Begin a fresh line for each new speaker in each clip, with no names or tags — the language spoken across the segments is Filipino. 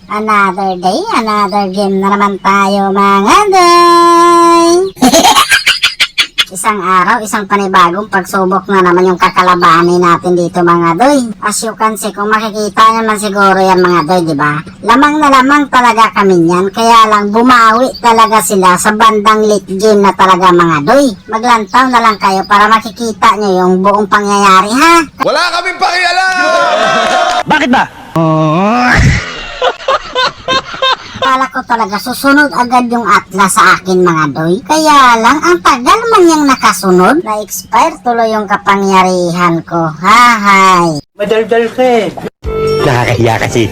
Another day, another game na naman tayo mga doy. Isang araw, isang panibagong pagsubok na naman yung kakalabanin natin dito mga doy. As you can see, kung makikita naman siguro yan mga doy, di ba? Lamang na lamang talaga kami niyan, kaya lang bumawi talaga sila sa bandang late game na talaga mga doy. Maglantaw na lang kayo para makikita nyo yung buong pangyayari ha.
Wala kaming pakialam!
Bakit ba?
Kala ko talaga susunod agad yung Atlas sa akin mga doy. Kaya lang ang tagal man yung nakasunod. Na-expire tuloy yung kapangyarihan ko. Hahay.
Madaldal ka eh. Nakakahiya kasi.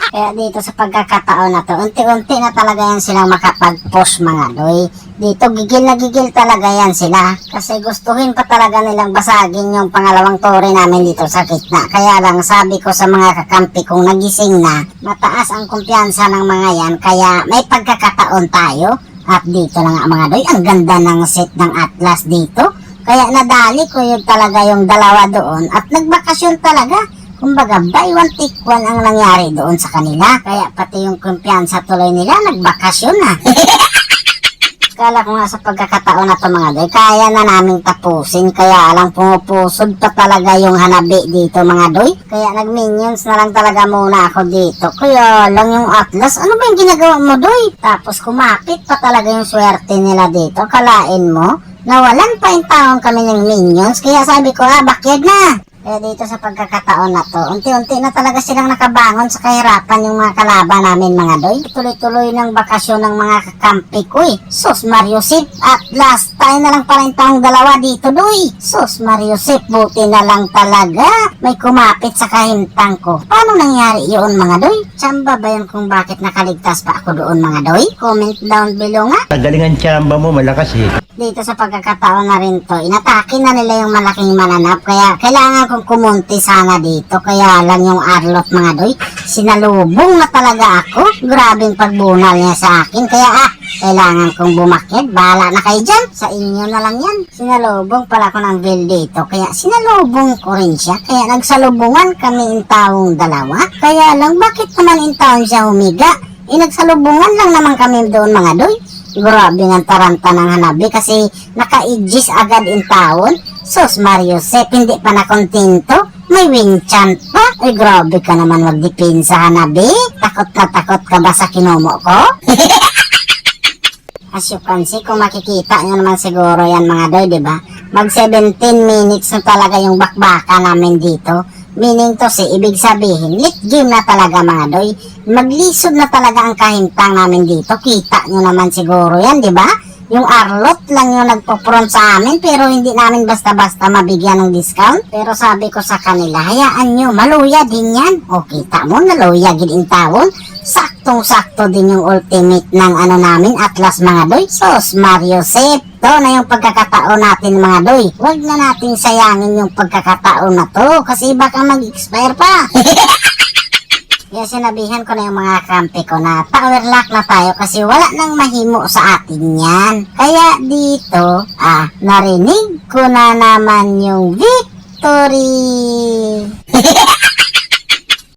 Kaya dito sa pagkakataon na to, unti-unti na talaga yan silang makapag-push mga doy. Dito gigil na gigil talaga yan sila. Kasi gustuhin pa talaga nilang basagin yung pangalawang tore namin dito sa gitna. Kaya lang sabi ko sa mga kakampi kong nagising na, mataas ang kumpiyansa ng mga yan. Kaya may pagkakataon tayo. At dito na nga mga doy, ang ganda ng set ng Atlas dito. Kaya nadali ko yun talaga yung dalawa doon at nagbakasyon talaga. Kumbaga, buy one take one ang nangyari doon sa kanila. Kaya pati yung kumpiyansa tuloy nila, nagbakasyon na. Kala ko nga sa pagkakataon na to mga doy, kaya na naming tapusin. Kaya lang pumupusod pa talaga yung hanabi dito mga doy. Kaya nag-minions na lang talaga muna ako dito. Kaya lang yung Atlas, ano ba yung ginagawa mo doy? Tapos kumapit pa talaga yung swerte nila dito. Kalain mo, nawalan pa yung taon kami ng minions. Kaya sabi ko, backyard na. Kaya dito sa pagkakataon na to, unti-unti na talaga silang nakabangon sa kahirapan yung mga kalaban namin mga doy. Tuloy-tuloy ng bakasyon ng mga kakampi ko eh. Sus Mariusip, at last tayo na lang pala yung taong dalawa dito doy. Sus Mariusip, buti na lang talaga. May kumapit sa kahintang ko. Paano nangyari yun mga doy? Tsamba ba yun kung bakit nakaligtas pa ako doon mga doy? Comment down below nga.
Tagalingan tsamba mo, malakas eh.
Dito sa pagkakataon na rin to, inatake na nila yung malaking mananap. Kaya kailangan kong kumunti sana dito. Kaya lang yung Arlot mga doy, sinalubong na talaga ako. Grabing pagbunal niya sa akin. Kaya kailangan kong bumakyat. Bahala na kayo dyan. Sa inyo na lang yan. Sinalubong pala ko ng bill dito. Kaya sinalubong ko rin siya. Kaya nagsalubungan kami intawong dalawa. Kaya lang bakit naman intawong siya humiga? Nagsalubungan lang naman kami doon mga doy. Grabe ng taranta ng hanabi kasi naka-igis agad in taon. Sus Mariusep, hindi pa nakontento. May wing chant pa. Ay grabe ka naman magdepensa hanabi. Takot na takot ka ba sa kinomo ko? As you can see, kung makikita nyo naman siguro yan mga doy, diba? Mag 17 minutes na talaga yung bakbaka namin dito. Meaning to say, ibig sabihin, late game na talaga mga doy. Maglisod na talaga ang kahintang namin dito. Kita nyo naman siguro yan, di ba? Yung Arlot lang yung nagpo-front sa amin, pero hindi namin basta-basta mabigyan ng discount. Pero sabi ko sa kanila, hayaan nyo, maluya din yan. O kita mo, naluya din tawon. Saktong-sakto din yung ultimate ng namin, Atlas mga doy. Sos Mariusep. Ito na yung pagkakataon natin mga doy. Huwag na natin sayangin yung pagkakataon na to kasi baka mag-expire pa. Kaya sinabihan ko na yung mga kampi ko na tower lock na tayo kasi wala nang mahimo sa atin yan. Kaya dito, narinig ko na naman yung victory.